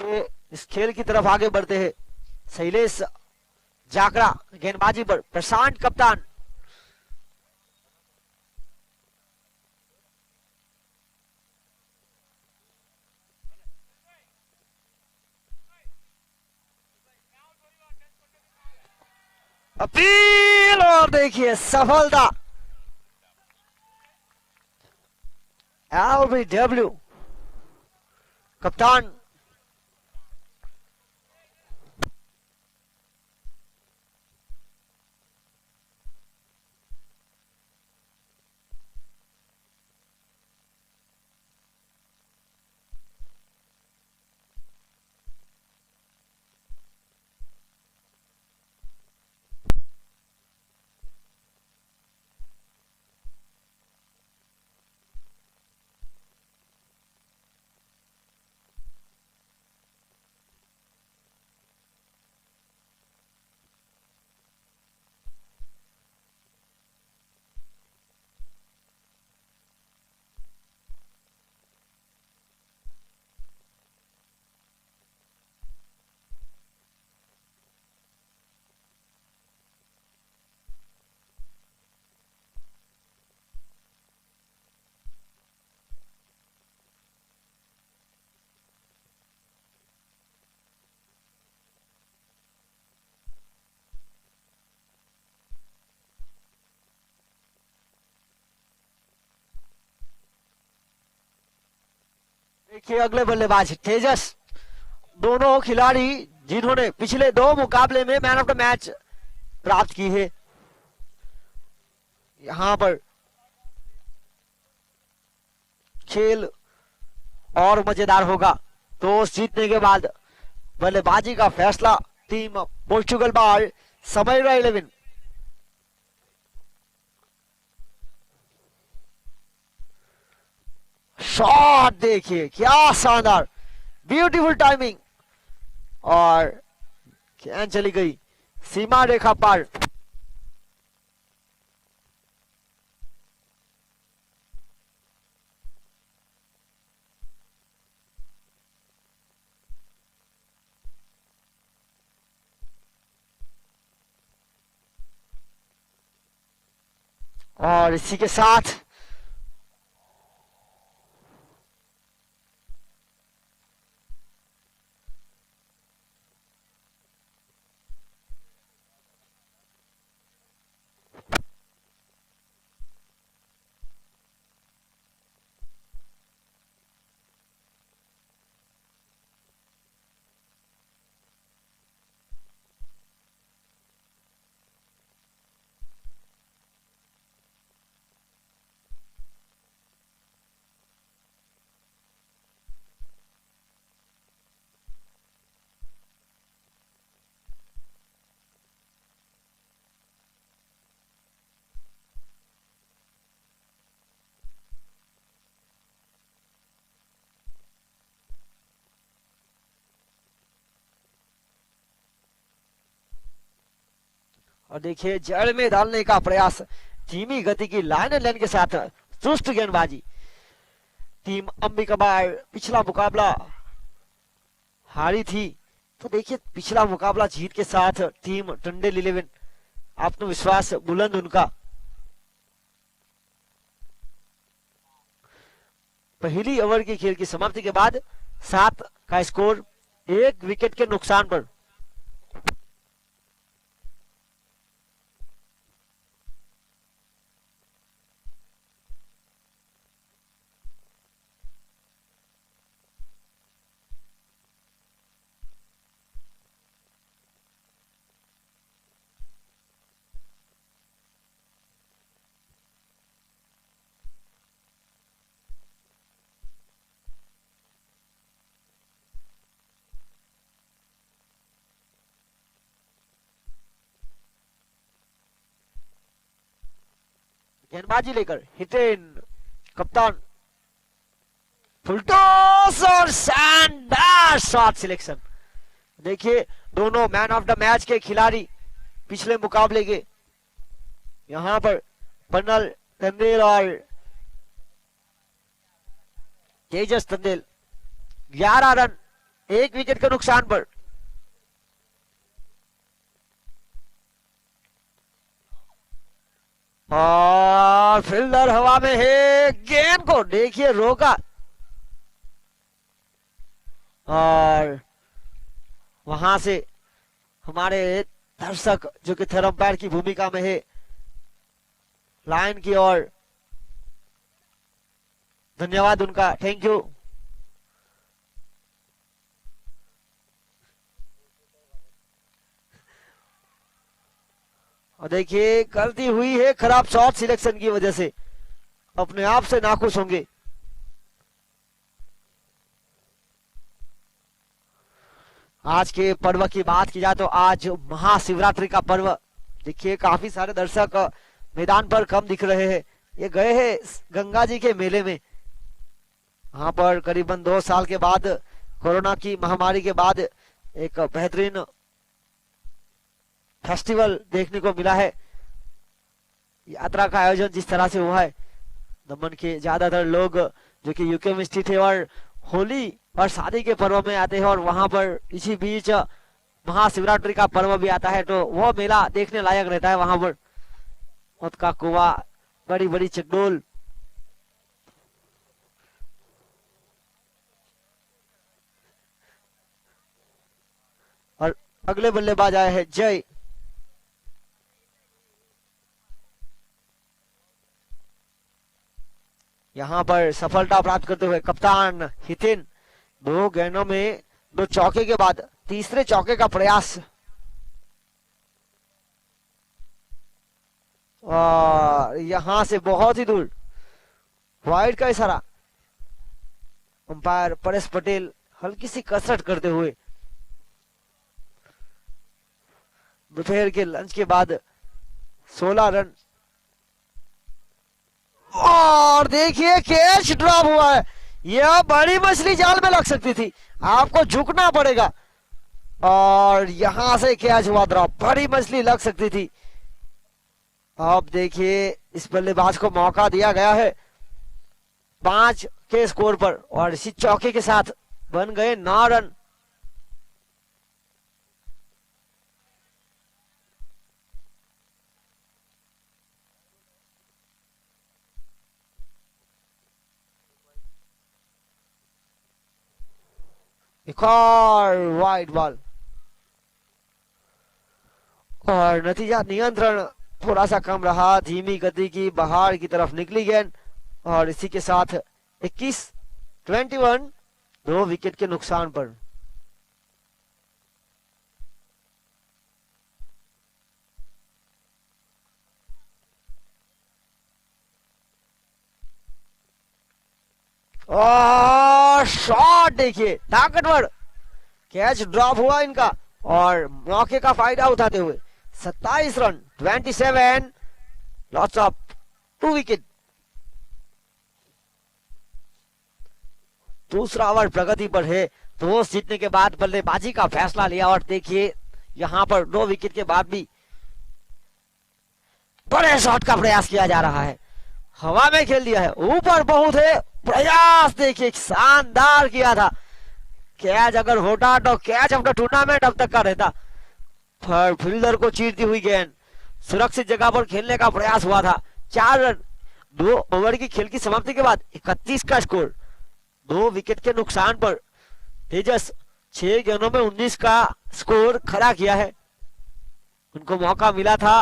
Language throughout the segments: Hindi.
देखिए इस खेल की तरफ आगे बढ़ते हैं। शैलेश जाकड़ा गेंदबाजी पर, प्रशांत कप्तान। अपील और देखिए सफलता। LBW कप्तान देखिए अगले बल्लेबाज तेजस। दोनों खिलाड़ी जिन्होंने पिछले 2 मुकाबले में मैन ऑफ द मैच प्राप्त की है। यहां पर खेल और मजेदार होगा। टॉस जीतने के बाद बल्लेबाजी का फैसला टीम पोर्चुगल बार समयरा 11। शॉट देखिए क्या शानदार, ब्यूटीफुल टाइमिंग, और गेंद चली गई सीमा रेखा पार। और इसी के साथ और देखिए जड़ में डालने का प्रयास, धीमी गति की लाइन लेन के साथ चुस्त गेंदबाजी। टीम अंबिका बार पिछला मुकाबला हारी थी, तो देखिए पिछला मुकाबला जीत के साथ टीम टंडेल 11 आत्मविश्वास बुलंद उनका। पहली ओवर की खेल की समाप्ति के बाद 7 का स्कोर 1 विकेट के नुकसान पर। गेंदबाजी लेकर हिटेन कप्तान, फुलटॉस और शानदार शॉट सिलेक्शन। देखिए दोनों मैन ऑफ द मैच के खिलाड़ी पिछले मुकाबले के। यहां पर पन्नल तंदेल और तेजस तंदेल 11 रन एक विकेट के नुकसान पर। और फील्डर हवा में है, गेंद को देखिए रोका, और वहां से हमारे दर्शक जो कि थर्ड अंपायर की भूमिका में है, लाइन की ओर धन्यवाद उनका, थैंक यू। और देखिए गलती हुई है, खराब शॉट सिलेक्शन की वजह से अपने आप से नाखुश होंगे। आज के पर्व की बात की जाए तो आज महाशिवरात्रि का पर्व, देखिए काफी सारे दर्शक मैदान पर कम दिख रहे हैं। ये गए हैं गंगा जी के मेले में। वहां पर करीबन 2 साल के बाद, कोरोना की महामारी के बाद एक बेहतरीन फेस्टिवल देखने को मिला है। यात्रा का आयोजन जिस तरह से हुआ है, दमन के ज्यादातर लोग जो कि यूके में स्थित है और होली और शादी के पर्व में आते हैं, और वहां पर इसी बीच महाशिवरात्रि का पर्व भी आता है, तो वह मेला देखने लायक रहता है। वहां पर मौत का कुआ, बड़ी बड़ी चकडोल, और अगले बल्लेबाज आए हैं जय। यहां पर सफलता प्राप्त करते हुए कप्तान हितिन, 2 गेंदों में 2 चौके के बाद तीसरे चौके का प्रयास, और यहां से बहुत ही दूर वाइड का इशारा। अंपायर परेश पटेल हल्की सी कसरत करते हुए दोपहर के लंच के बाद 16 रन, और देखिए कैच ड्रॉप हुआ है। यह बड़ी मछली जाल में लग सकती थी, आपको झुकना पड़ेगा, और यहां से कैच हुआ ड्रॉप, बड़ी मछली लग सकती थी। अब देखिए इस बल्लेबाज को मौका दिया गया है 5 के स्कोर पर, और इसी चौके के साथ बन गए 9 रन। एक और वाइड बॉल, और नतीजा नियंत्रण थोड़ा सा कम रहा, धीमी गति की बाहर की तरफ निकली गेंद, और इसी के साथ 21 2 विकेट के नुकसान पर। शॉट देखिए ताकतवर, कैच ड्रॉप हुआ इनका, और मौके का फायदा उठाते हुए 27 रन 27 लॉस ऑफ 2 विकेट। दूसरा ओवर प्रगति पर है, टॉस जीतने के बाद बल्लेबाजी का फैसला लिया, और देखिए यहां पर 2 विकेट के बाद भी बड़े शॉट का प्रयास किया जा रहा है। हवा में खेल दिया है, ऊपर बहुत है, प्रयास देखिए शानदार किया था। कैच अगर होता तो कैच ऑफ द टूर्नामेंट अब तक का रहता, पर फील्डर को चीरती हुई गेंद सुरक्षित जगह पर खेलने का प्रयास हुआ था। 4 रन 2 ओवर की खेल की समाप्ति के बाद 31 का स्कोर, 2 विकेट के नुकसान पर तेजस 6 गेंदों में 19 का स्कोर खड़ा किया है। उनको मौका मिला था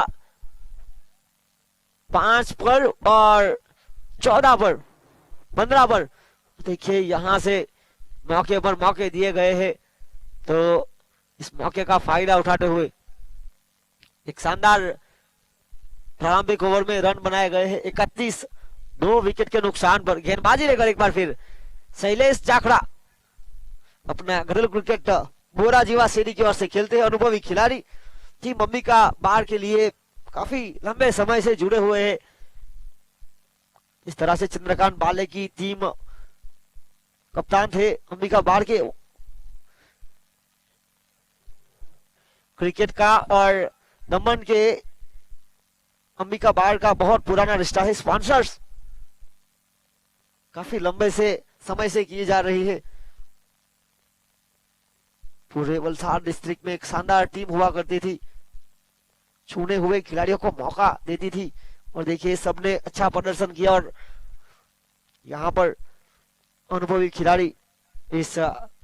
5 पर और 14 पर 15 पर। देखिए यहां से मौके पर मौके दिए गए हैं, तो इस मौके का फायदा उठाते हुए एक शानदार प्रारंभिक ओवर में रन बनाए गए हैं। 31 2 विकेट के नुकसान पर। गेंदबाजी लेकर एक बार फिर शैलेश जाखड़ा अपना घरेलू क्रिकेट बोरा जीवा श्रेणी की ओर से खेलते हैं, अनुभवी खिलाड़ी, टीम अंबिका बार के लिए काफी लंबे समय से जुड़े हुए हैं। इस तरह से चंद्रकांत बाले की टीम कप्तान थे अंबिका बार के क्रिकेट का, और दमन के अंबिका बार का बहुत पुराना रिश्ता है। स्पॉन्सर्स काफी लंबे से समय से किए जा रही है। पूरे वलसाड डिस्ट्रिक्ट में एक शानदार टीम हुआ करती थी, छूने हुए खिलाड़ियों को मौका देती थी। और देखिए सबने अच्छा प्रदर्शन किया और यहाँ पर अनुभवी खिलाड़ी इस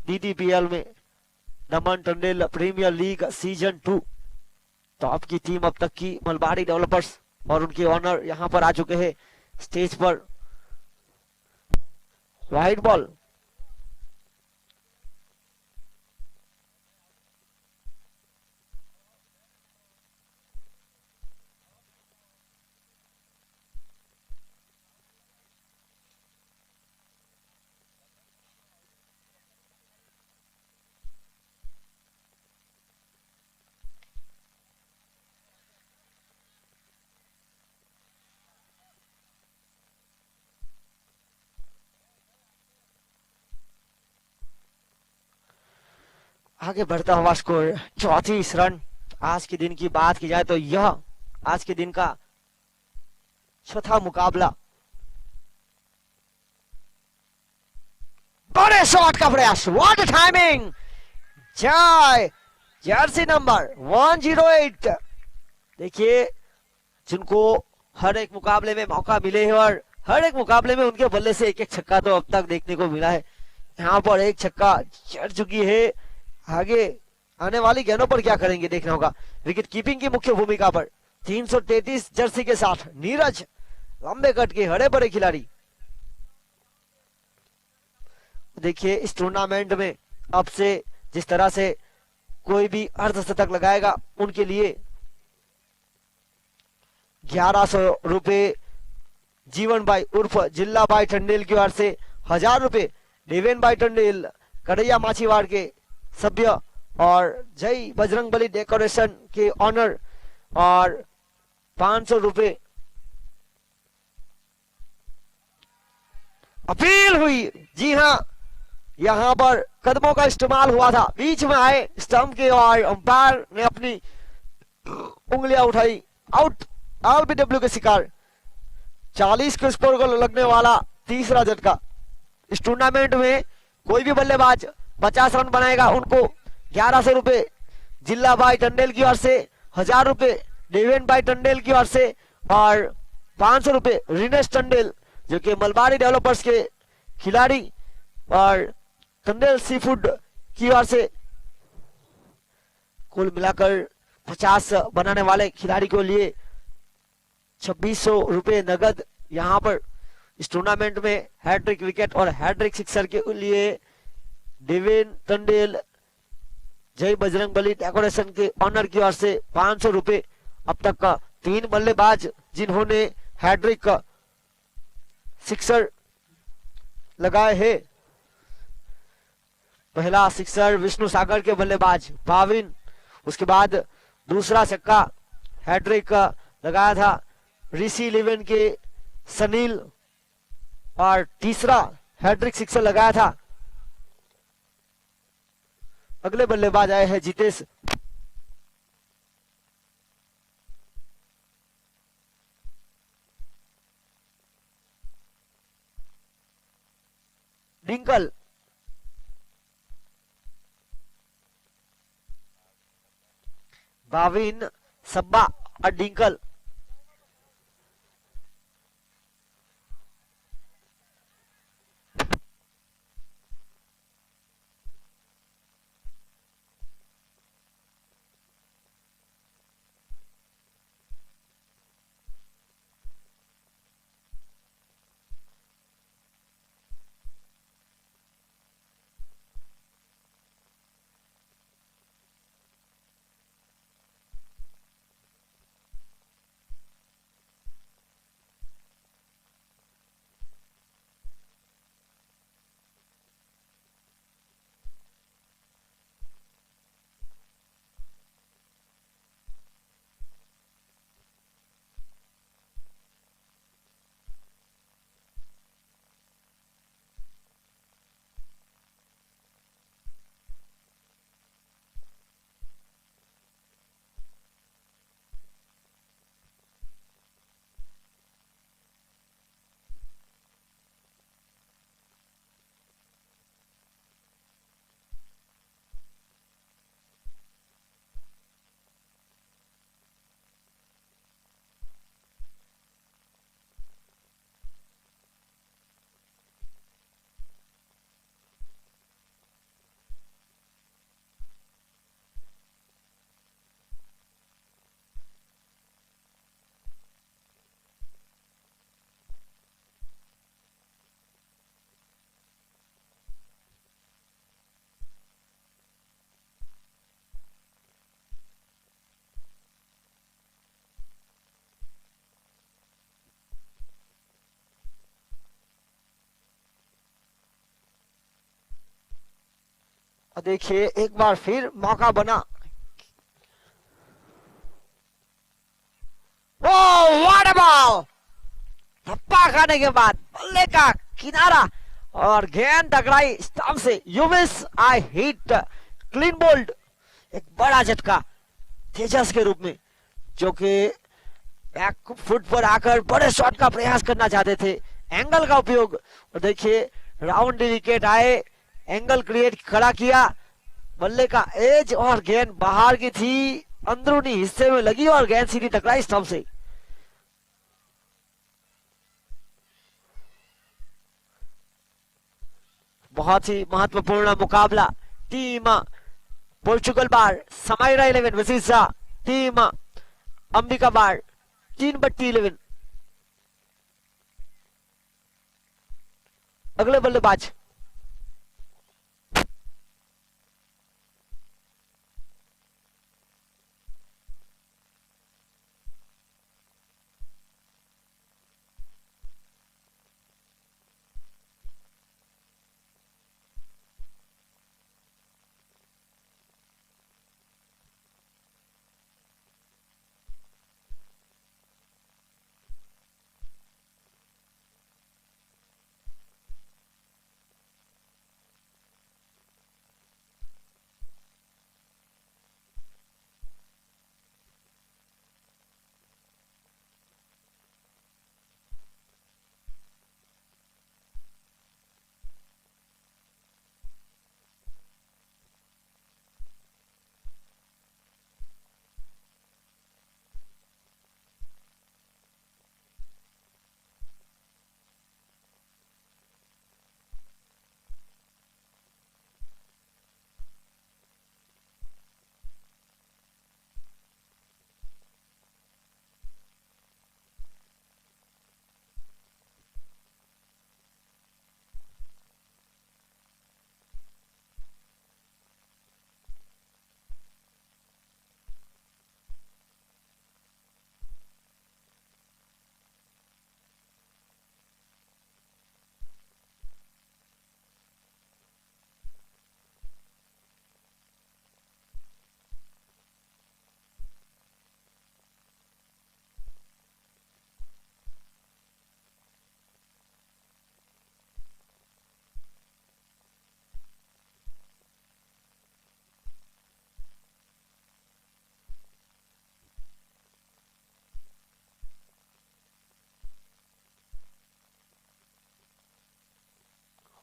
DDPL में Daman Tandel premier league season 2 top की टीम अब तक की मलबारी डेवलपर्स और उनके ऑनर यहाँ पर आ चुके हैं स्टेज पर। वाइड बॉल आगे बढ़ता हुआ स्कोर 34 रन। आज के दिन की बात की जाए तो यह आज के दिन का चौथा मुकाबला। बड़े शॉट का प्रयास, व्हाट टाइमिंग, जय जर्सी नंबर 108। देखिए जिनको हर एक मुकाबले में मौका मिले है और हर एक मुकाबले में उनके बल्ले से एक एक छक्का तो अब तक देखने को मिला है। यहाँ पर एक छक्का चढ़ चुकी है, आगे आने वाली गेंदों पर क्या करेंगे देखना होगा। विकेट कीपिंग की मुख्य भूमिका पर 333 जर्सी के साथ नीरज, लंबे कट के हरे भरे खिलाड़ी। देखिए इस टूर्नामेंट में अब से जिस तरह से कोई भी अर्धशतक लगाएगा उनके लिए 1100 रुपए जीवन भाई उर्फ जिल्ला भाई टंडेल की ओर से, 1000 रुपए देवेन भाई टंडेल कड़ैया माछीवाड़ के सभ्य और जय बजरंगबली डेकोरेशन के ऑनर, और 500 रुपए अपील हुई। जी हाँ, यहाँ पर कदमों का इस्तेमाल हुआ था, बीच में आए स्टंप के और अंपायर ने अपनी उंगलियां उठाई। आउट, LBW के शिकार। 40 के स्कोर को लगने वाला तीसरा झटका। इस टूर्नामेंट में कोई भी बल्लेबाज 50 रन बनाएगा उनको 1100 रुपए जिल्ला भाई टंडेल की ओर से, 1000 रुपए देवेन भाई टंडेल की ओर से और 500 रुपए रिनेश टंडेल जो कि मलबारी डेवलपर्स के खिलाड़ी और टंडेल सी फूड की ओर से। कुल मिलाकर 50 बनाने वाले खिलाड़ी को लिए 2600 रुपए नगद। यहाँ पर इस टूर्नामेंट में हैट्रिक विकेट और हैट्रिक सिक्सर के लिए देवेन टंडेल जय बजरंगबली डेकोरेशन के ऑनर की ओर से 500 रुपए। अब तक का 3 बल्लेबाज जिन्होंने हैट्रिक सिक्सर लगाए हैं। पहला सिक्सर विष्णु सागर के बल्लेबाज पाविन, उसके बाद दूसरा छक्का हैट्रिक लगाया था ऋषि इलेवन के सनील, और तीसरा हैट्रिक सिक्सर लगाया था अगले बल्लेबाज आए हैं जितेश। डिंकल, बाविन, सब्बा और डिंकल। और देखिए एक बार फिर मौका बना। Oh what a ball! धप्पा खाने के बाद बल्ले का किनारा और गेंद टकराई स्टंप से। You miss I hit clean bowled. एक बड़ा झटका तेजस के रूप में, जो कि बैक फुट पर आकर बड़े शॉट का प्रयास करना चाहते थे। एंगल का उपयोग, और देखिए राउंड विकेट आए, एंगल क्रिएट खड़ा किया, बल्ले का एज और गेंद बाहर की थी, अंदरूनी हिस्से में लगी और गेंद सीधी टकराई स्टंप से। बहुत ही महत्वपूर्ण मुकाबला। टीम पोर्चुगल बार समाइरा 11 वर्सेस टीम अंबिका बार 3/11। अगले बल्लेबाज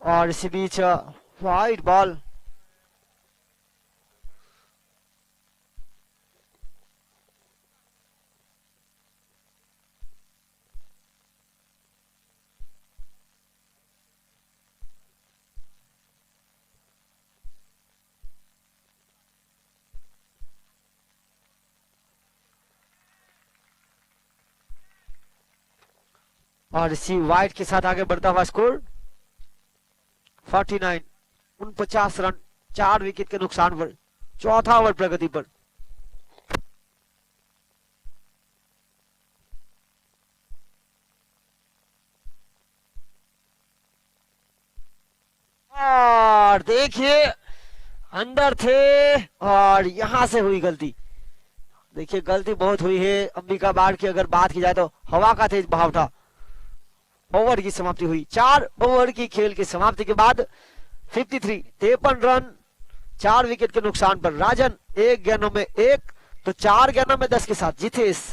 और इसी बीच वाइड बॉल। और इसी वाइड के साथ आगे बढ़ता हुआ स्कोर 49, 49 रन, 4 विकेट के नुकसान पर, चौथा ओवर प्रगति पर। और देखिए अंदर थे और यहां से हुई गलती। देखिए गलती बहुत हुई है अंबिका बाढ़ की। अगर बात की जाए तो हवा का तेज बहाव था। ओवर की समाप्ति हुई। 4 ओवर की खेल की समाप्ति के बाद 53, 53 रन, 4 विकेट के नुकसान पर राजन 1 गेंदों में 1, तो 4 गेंदों में 10 के साथ जीते इस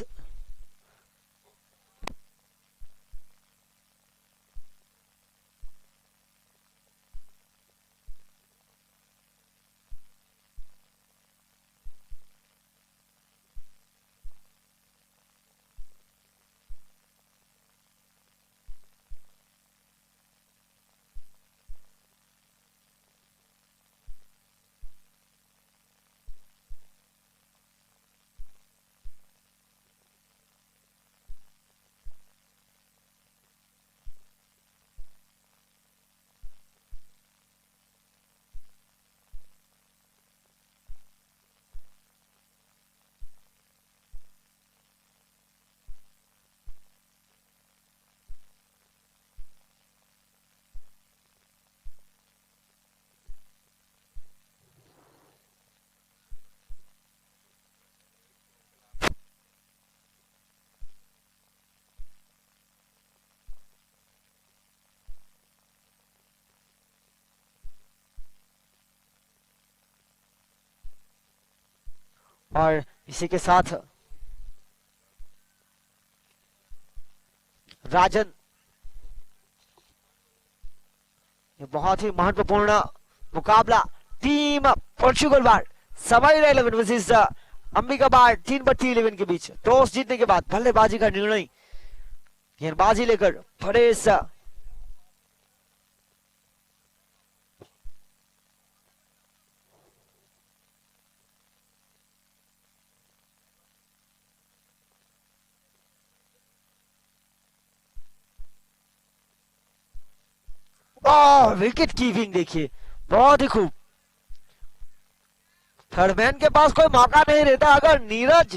और इसी के साथ राजन, ये बहुत ही महत्वपूर्ण मुकाबला टीम पोर्चुगल बार समाइरा 11 वर्सेस अंबिका बार 3/11 के बीच। टॉस जीतने के बाद बल्लेबाजी का निर्णय गेंदबाजी लेकर परेश विकेट कीपिंग देखिए, बहुत ही खूब। थर्डमैन के पास कोई मौका नहीं रहता अगर नीरज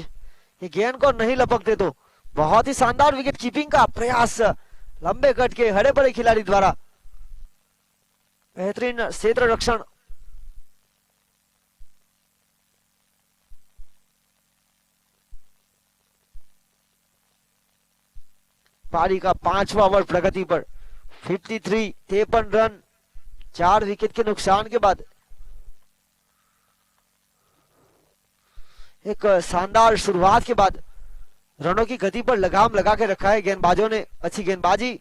ये गेंद को नहीं लपकते तो। बहुत ही शानदार विकेट कीपिंग का प्रयास लंबे कट के हरे बड़े खिलाड़ी द्वारा। बेहतरीन क्षेत्र रक्षण। पारी का 5वां ओवर प्रगति पर 53 रन 4 विकेट के नुकसान के बाद एक शानदार शुरुआत के बाद रनों की गति पर लगाम लगा के रखा है गेंदबाजों ने। अच्छी गेंदबाजी।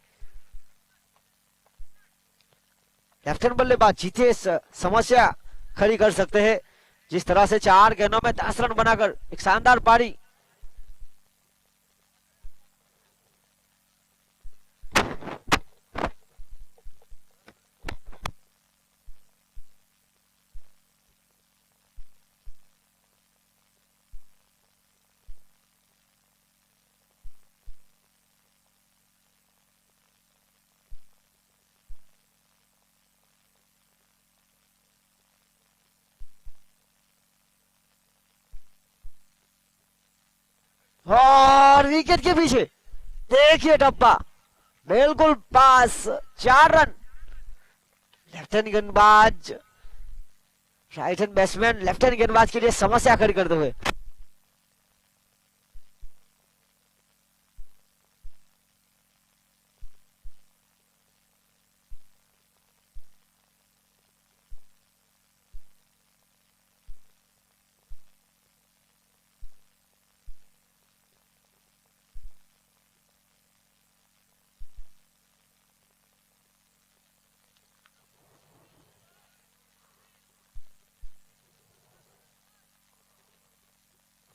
लेफ्टिनेंट बल्लेबाज जीतेश समस्या खड़ी कर सकते हैं, जिस तरह से 4 गेंदों में 10 रन बनाकर एक शानदार पारी। और विकेट के पीछे देखिए टप्पा बिल्कुल पास, 4 रन। लेफ्ट हैंड गेंदबाज, right hand batsman left hand गेंदबाज के लिए समस्या खड़ी करते हुए।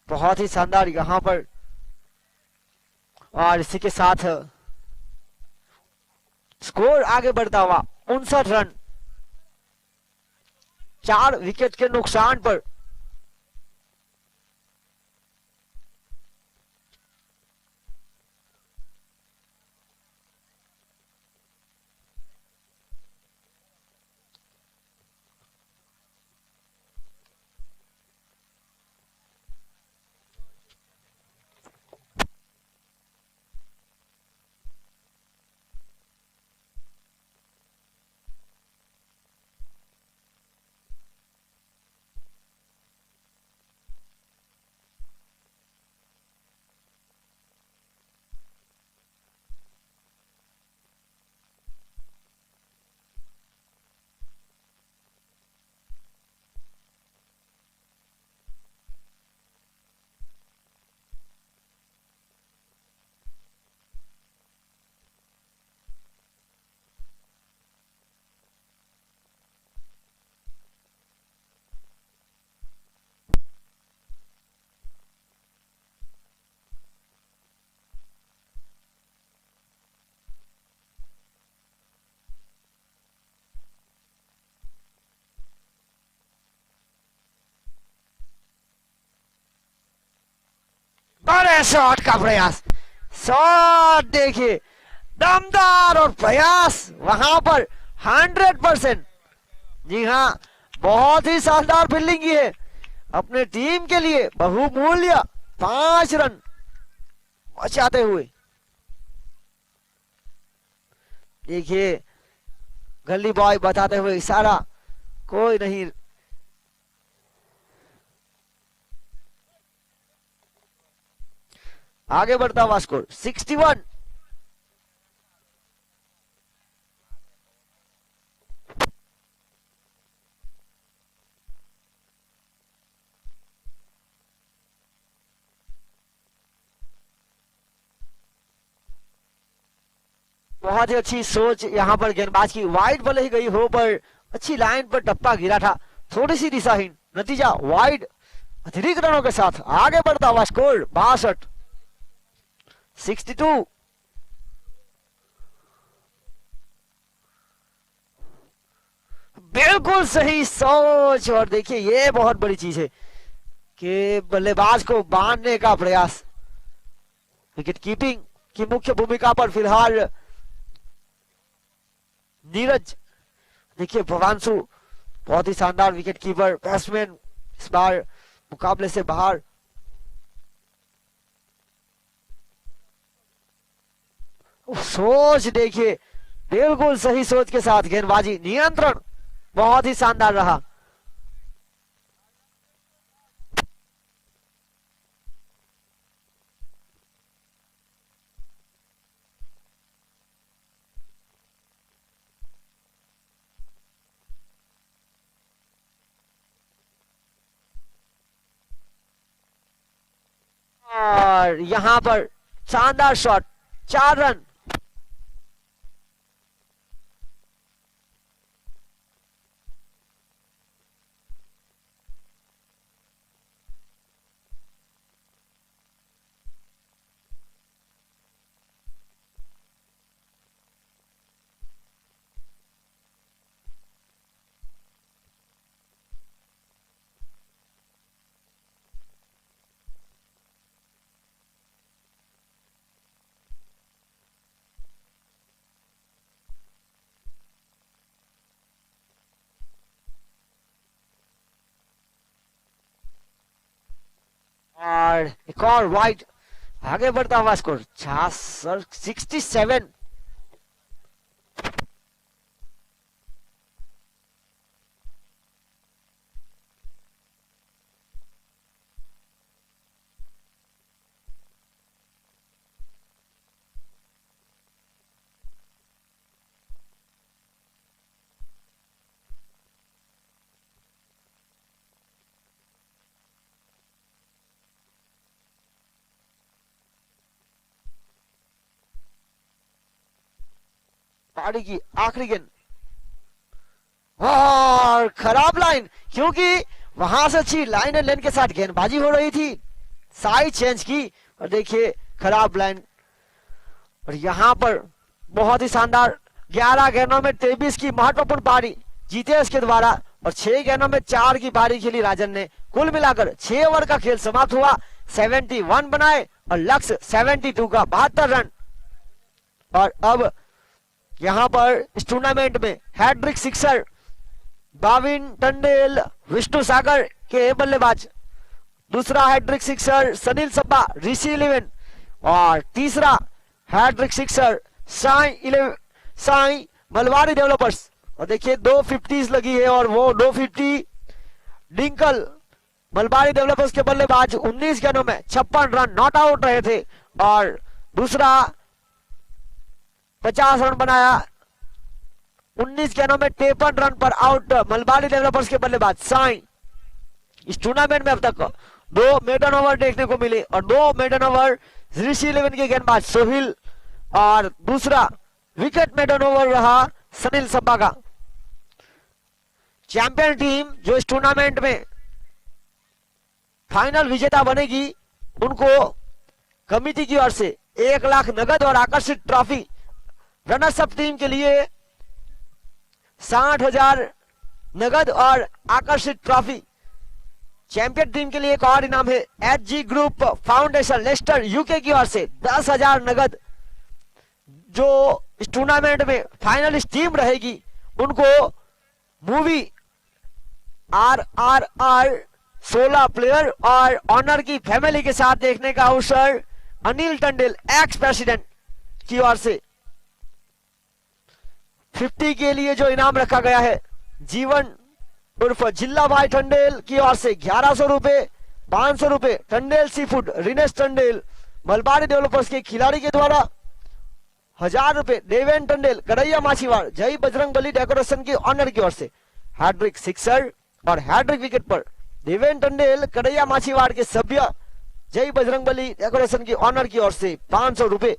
बहुत ही शानदार यहां पर। और इसी के साथ स्कोर आगे बढ़ता हुआ 59 रन 4 विकेट के नुकसान पर। बड़े शॉट का प्रयास, शॉट देखिए दमदार और प्रयास वहां पर 100%। जी हाँ, बहुत ही शानदार फील्डिंग की है अपने टीम के लिए। बहुमूल्य 5 रन बचाते हुए। देखिए गली बॉय बताते हुए इशारा, कोई नहीं। आगे बढ़ता हुआ स्कोर 61। बहुत ही अच्छी सोच यहाँ पर गेंदबाज की, वाइड भले ही गई हो पर अच्छी लाइन पर टप्पा गिरा था, थोड़ी सी दिशाहीन, नतीजा वाइड। अतिरिक्त रनों के साथ आगे बढ़ता हुआ स्कोर 62-62। बिल्कुल सही सोच, और देखिए ये बहुत बड़ी चीज है कि बल्लेबाज को बांधने का प्रयास। विकेट कीपिंग की मुख्य भूमिका पर फिलहाल नीरज। देखिए भवांशु बहुत ही शानदार विकेट कीपर बैट्समैन इस बार मुकाबले से बाहर। सोच देखिए, बिल्कुल सही सोच के साथ गेंदबाजी, नियंत्रण बहुत ही शानदार रहा। और यहां पर शानदार शॉट, 4 रन। और एक और वाइड, आगे बढ़ता हुआ स्कोर 67। पारी की आखिरी गेंद, और खराब लाइन, क्योंकि वहां से अच्छी लाइन एंड लेन के साथ गेंदबाजी हो रही थी, साइड चेंज की और देखिए खराब लाइन। और यहां पर बहुत ही शानदार 11 गेंदों में 23 की महत्वपूर्ण पारी जीतेश के द्वारा, और 6 गेंदों में 4 की पारी खेली राजन ने। कुल मिलाकर 6 ओवर का खेल समाप्त हुआ, 71 बनाए और लक्ष्य 72 का 72 रन। और अब यहां पर इस टूर्नामेंट में हैट्रिक सिक्सर बाविन टंडेल विष्णु सागर के बल्लेबाज, दूसरा हैट्रिक सिक्सर सनील सब्बा ऋषि 11, और तीसरा हैट्रिक सिक्सर साई मलवारी डेवलपर्स। और देखिए 2 50s लगी है, और वो 250 डिंकल मलबारी डेवलपर्स के बल्लेबाज 19 गेंदों में 56 रन नॉट आउट रहे थे, और दूसरा 50 रन बनाया 19 गेंदों में 53 रन पर आउट मलबारी डेवलपर्स के बल्लेबाज साई। इस टूर्नामेंट में अब तक 2 मेडन ओवर देखने को मिले, और 2 मेडन ओवर ऋषि 11 के गेंदबाज सोहिल, और दूसरा विकेट मेडन ओवर रहा सनील सब्बा का। चैंपियन टीम जो इस टूर्नामेंट में फाइनल विजेता बनेगी, उनको कमेटी की ओर से 1 लाख नगद और आकर्षित ट्रॉफी, रनर्स अप टीम के लिए 60,000 नगद और आकर्षित ट्रॉफी, चैंपियन टीम के लिए एक और इनाम है HG group foundation Leicester UK की ओर से 10,000 नगद। जो इस टूर्नामेंट में फाइनलिस्ट टीम रहेगी, उनको मूवी RRR 16 प्लेयर और ऑनर की फैमिली के साथ देखने का अवसर अनिल टंडेल एक्स प्रेसिडेंट की ओर से। 50 के लिए जो इनाम रखा गया है, जीवन उर्फ जिल्ला भाई टंडेल की ओर से 1100 रुपए, 500 रुपए Tandel sea food रिनेश Tandel Malabari developers के खिलाड़ी के द्वारा, 1000 रुपए देवेन टंडेल कड़ैया माछीवाड़ जय बजरंग बली डेकोरेशन की ऑनर की ओर से। हैट्रिक सिक्सर और हैट्रिक विकेट पर देवेन टंडेल कड़ैया माछीवाड़ के सभ्य जय बजरंग बली डेकोरेशन की ऑनर की ओर से 500 रुपए।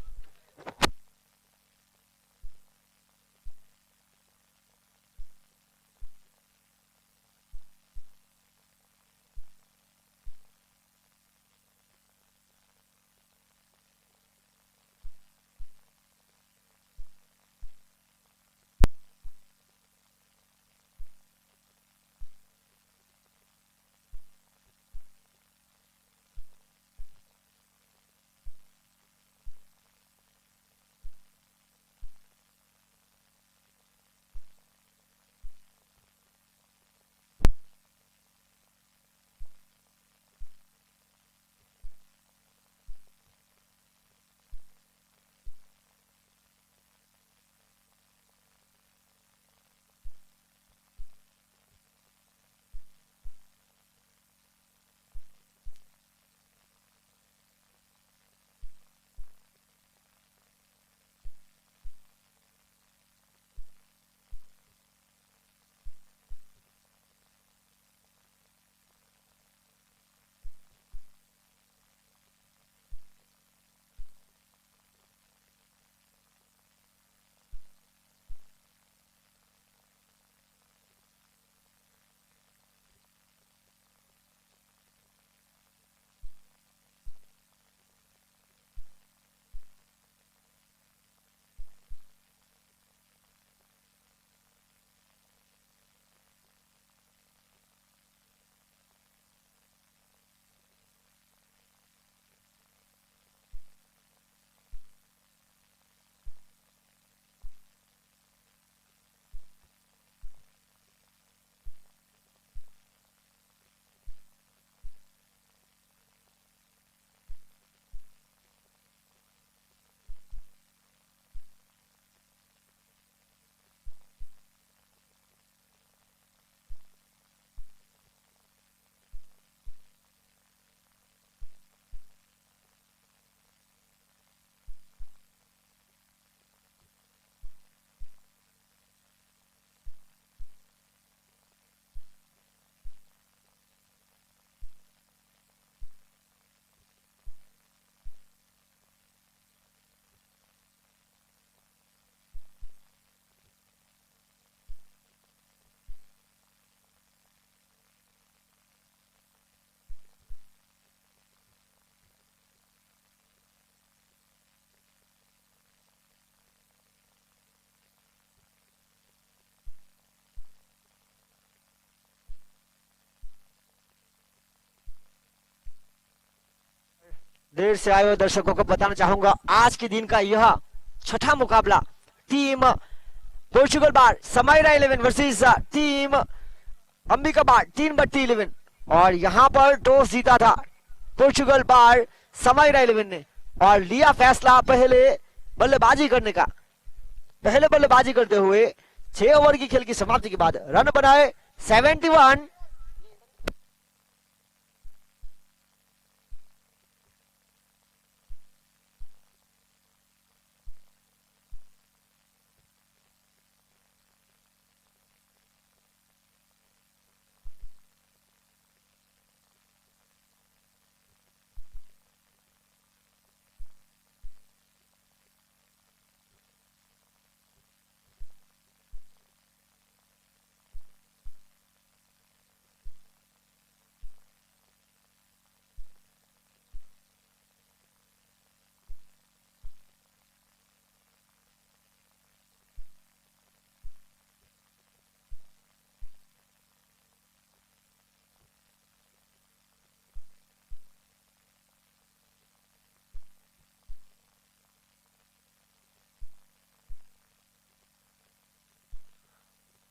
देर से आए हुए दर्शकों को बताना चाहूंगा आज के दिन का यह छठा मुकाबला टीम पोर्चुगल बार समाइरा 11 वर्सेस टीम अंबिका बार 3/11 और यहां पर टॉस जीता था पोर्चुगल बार समाइरा 11 ने और लिया फैसला पहले बल्लेबाजी करने का। पहले बल्लेबाजी करते हुए 6 ओवर की खेल की समाप्ति के बाद रन बनाए 71।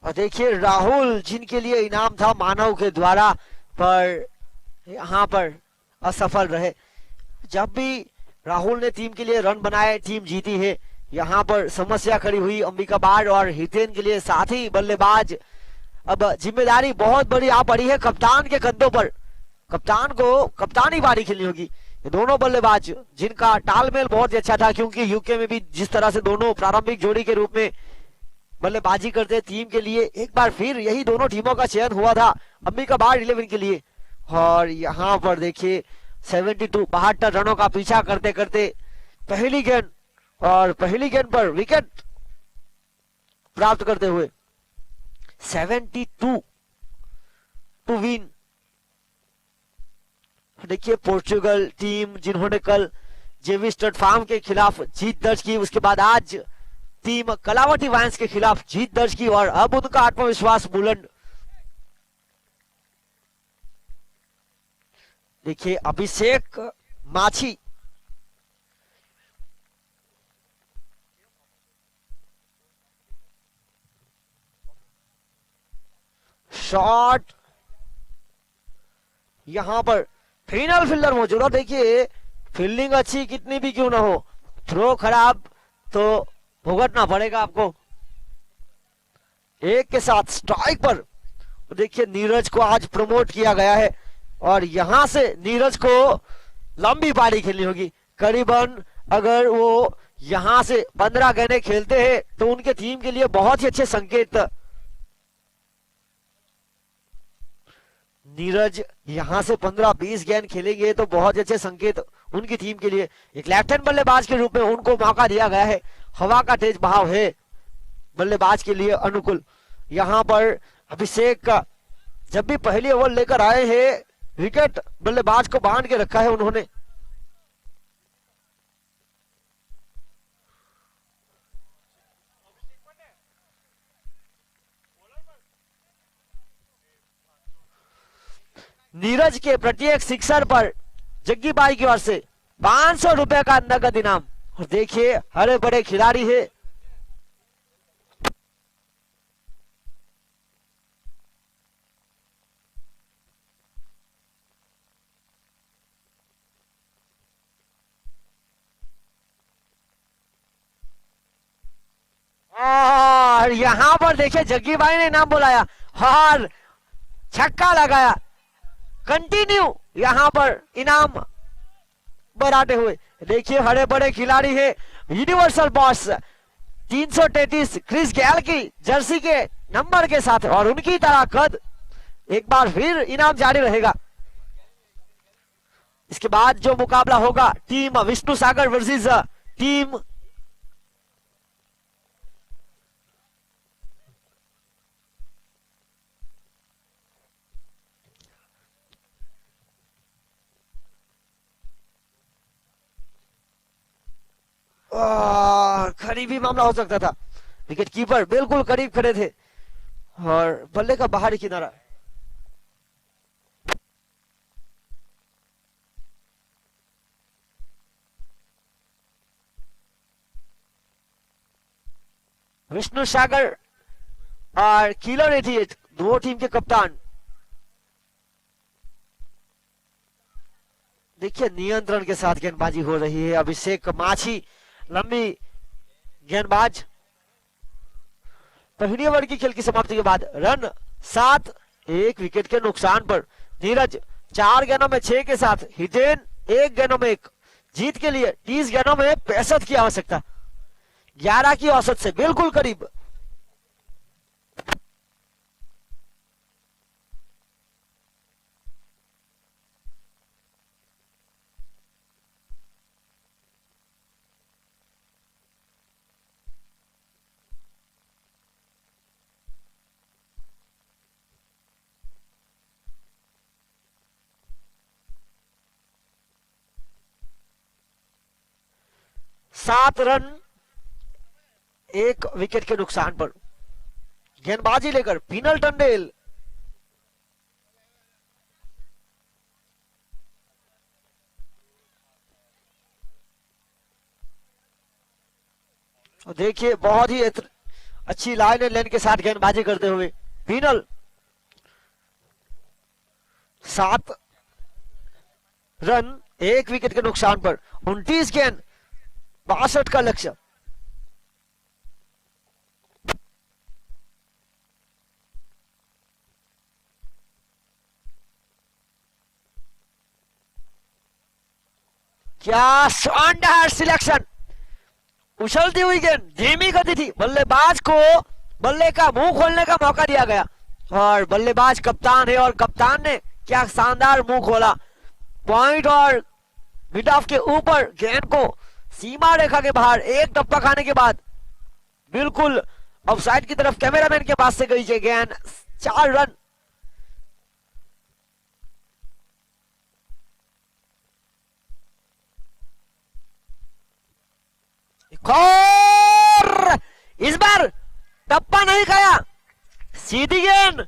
और देखिए राहुल जिनके लिए इनाम था मानव के द्वारा पर यहाँ पर असफल रहे। जब भी राहुल ने टीम के लिए रन बनाए टीम जीती है। यहाँ पर समस्या खड़ी हुई अंबिका बार और हितेन के लिए साथी बल्लेबाज। अब जिम्मेदारी बहुत बड़ी आ पड़ी है कप्तान के कंधों पर। कप्तान को कप्तानी बारी खेलनी होगी। ये दोनों बल्लेबाज जिनका तालमेल बहुत ही अच्छा था क्योंकि यूके में भी जिस तरह से दोनों प्रारंभिक जोड़ी के रूप में बल्लेबाजी करते टीम के लिए एक बार फिर यही दोनों टीमों का चयन हुआ था अंबिका बार 11 के लिए। और यहाँ पर देखिए 72 72 रनों का पीछा करते करते पहली गेंद पर विकेट प्राप्त करते हुए 72 टू विन। देखिए पोर्चुगल टीम जिन्होंने कल जेवी स्टड फार्म के खिलाफ जीत दर्ज की उसके बाद आज टीम कलावटी वायंस के खिलाफ जीत दर्ज की और अब उनका आत्मविश्वास बुलंद। देखिए अभिषेक माछी शॉट यहां पर फाइनल फील्डर मौजूद है। देखिए फील्डिंग अच्छी कितनी भी क्यों ना हो थ्रो खराब तो भुगतना पड़ेगा आपको। एक के साथ स्ट्राइक पर देखिए नीरज को आज प्रमोट किया गया है और यहां से नीरज को लंबी पारी खेलनी होगी। करीबन अगर वो यहां से 15 गेंदें खेलते हैं तो उनके टीम के लिए बहुत ही अच्छे संकेत। नीरज यहां से 15-20 गेंद खेलेंगे तो बहुत अच्छे संकेत उनकी टीम के लिए। एक लेफ्ट हैंड बल्लेबाज के रूप में उनको मौका दिया गया है। हवा का तेज बहाव है बल्लेबाज के लिए अनुकूल। यहां पर अभिषेक का जब भी पहली ओवर लेकर आए हैं विकेट बल्लेबाज को बांध के रखा है उन्होंने। नीरज के प्रत्येक सिक्सर पर जग्गी बाई की ओर से 500 रुपए का नगद इनाम। और देखिए हरे बड़े खिलाड़ी है। और यहां पर देखिए जग्गी बाई ने इनाम बुलाया और छक्का लगाया। कंटिन्यू यहां पर इनाम बढ़ाते हुए देखिए हरे बड़े खिलाड़ी है। यूनिवर्सल बॉस 333 क्रिस गेल की जर्सी के नंबर के साथ और उनकी तरह कद एक बार फिर इनाम जारी रहेगा। इसके बाद जो मुकाबला होगा टीम विष्णु सागर वर्सेस टीम करीबी मामला हो सकता था। विकेट कीपर बिल्कुल करीब खड़े थे और बल्ले का बाहरी किनारा। विष्णु सागर और किलर 88 दो टीम के कप्तान। देखिए नियंत्रण के साथ गेंदबाजी हो रही है। अभिषेक माछी लंबी गेंदबाज। पहली ओवर की खेल की समाप्ति के बाद रन 7, 1 विकेट के नुकसान पर। नीरज 4 गेंदों में 6 के साथ, हितेन 1 गेंदों में 1। जीत के लिए 30 गेंदों में 65 की आवश्यकता, 11 की औसत से बिल्कुल करीब। सात रन 1 विकेट के नुकसान पर। गेंदबाजी लेकर पिनल टंडेल। देखिए बहुत ही अच्छी लाइन एंड लेन के साथ गेंदबाजी करते हुए पिनल। 7 रन 1 विकेट के नुकसान पर। 29 गेंद 62 का लक्ष्य। क्या शानदार सिलेक्शन। उछलती हुई गेंद, धीमी गति थी। बल्लेबाज को बल्ले का मुंह खोलने का मौका दिया गया और बल्लेबाज कप्तान है और कप्तान ने क्या शानदार मुंह खोला। पॉइंट और मिड ऑफ के ऊपर गेंद को सीमा रेखा के बाहर एक टप्पा खाने के बाद बिल्कुल ऑफसाइड की तरफ कैमरामैन के पास से गई है गेंद। 4 रन। इस बार टप्पा नहीं खाया, सीधी गेंद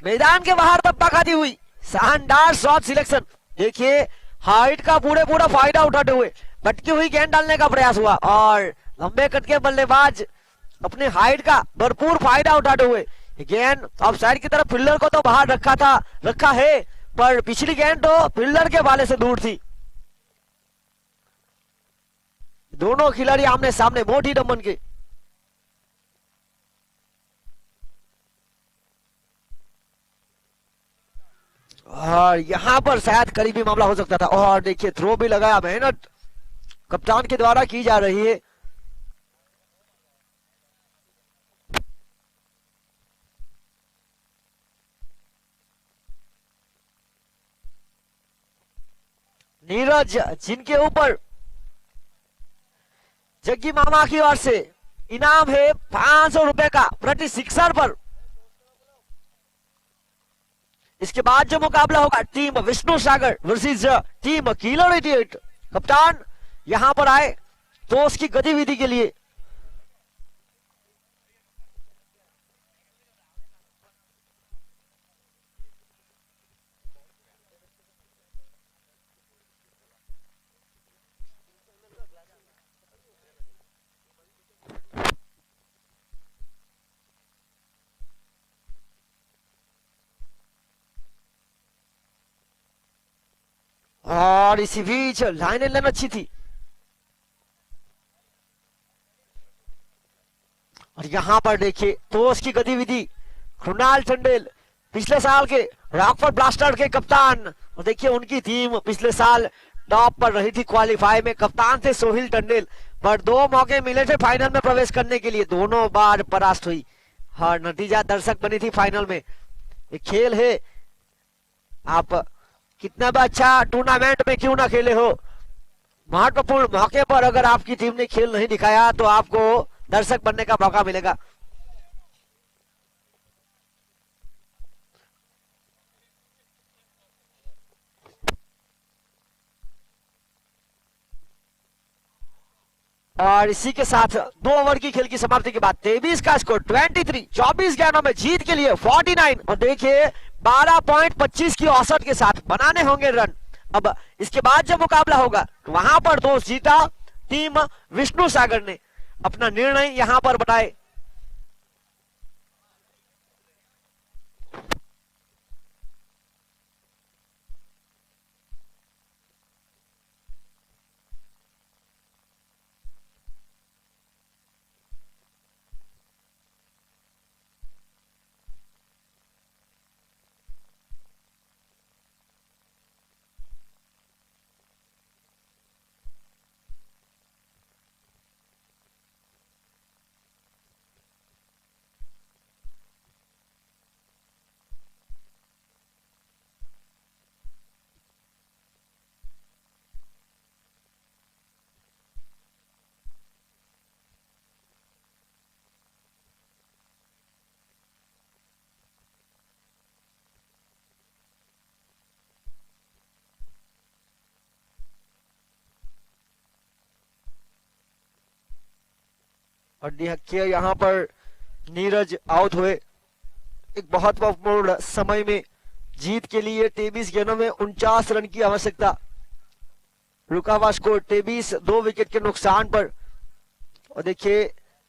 मैदान के बाहर टप्पा खाती हुई। शानदार शॉट सिलेक्शन। देखिए हाइट का पूरा फायदा उठाते हुए भटकी हुई गेंद डालने का प्रयास हुआ और लंबे कट के बल्लेबाज अपने हाइट का भरपूर फायदा उठाते हुए गेंद ऑफसाइड की तरफ फील्डर को तो बाहर रखा है, पर पिछली गेंद तो फील्डर के भाले से दूर थी। दोनों खिलाड़ी आमने सामने मोटी दमन के। और यहां पर शायद करीबी मामला हो सकता था। और देखिए थ्रो भी लगाया, मेहनत कप्तान के द्वारा की जा रही है। नीरज जिनके ऊपर जग्गी मामा की ओर से इनाम है 500 रुपए का प्रति सिक्सर पर। इसके बाद जो मुकाबला होगा टीम विष्णु सागर वर्सेस टीम किलर 88। कप्तान यहां पर आए तो उसकी गतिविधि के लिए। और इसी बीच लाइन एंड लाइन अच्छी थी। और यहां पर देखिए तो उसकी गतिविधि। कृणाल टंडेल पिछले साल के रॉकफोर्ड ब्लास्टर के कप्तान, और देखिए उनकी टीम पिछले साल टॉप पर रही थी क्वालिफाई में। कप्तान थे सोहिल टंडेल, पर 2 मौके मिले थे फाइनल में प्रवेश करने के लिए, दोनों बार परास्त हुई। हर नतीजा दर्शक बनी थी फाइनल में। एक खेल है, आप कितना भी अच्छा टूर्नामेंट में क्यों ना खेले हो, महत्वपूर्ण मौके पर अगर आपकी टीम ने खेल नहीं दिखाया तो आपको दर्शक बनने का मौका मिलेगा। और इसी के साथ 2 ओवर की खेल की समाप्ति के बाद 23 का स्कोर 23, 24 गेंदों में जीत के लिए 49। और देखिए 12.25 की औसत के साथ बनाने होंगे रन। अब इसके बाद जब मुकाबला होगा वहां पर 2 जीता टीम विष्णु सागर ने। अपना निर्णय यहां पर बताए और देखिए यहाँ पर नीरज आउट हुए। एक बहुत महत्वपूर्ण समय में जीत के लिए 23 गेंदों में 49 रन की आवश्यकता। रुका हुआ स्कोर 23, 2 विकेट के नुकसान पर। और देखिए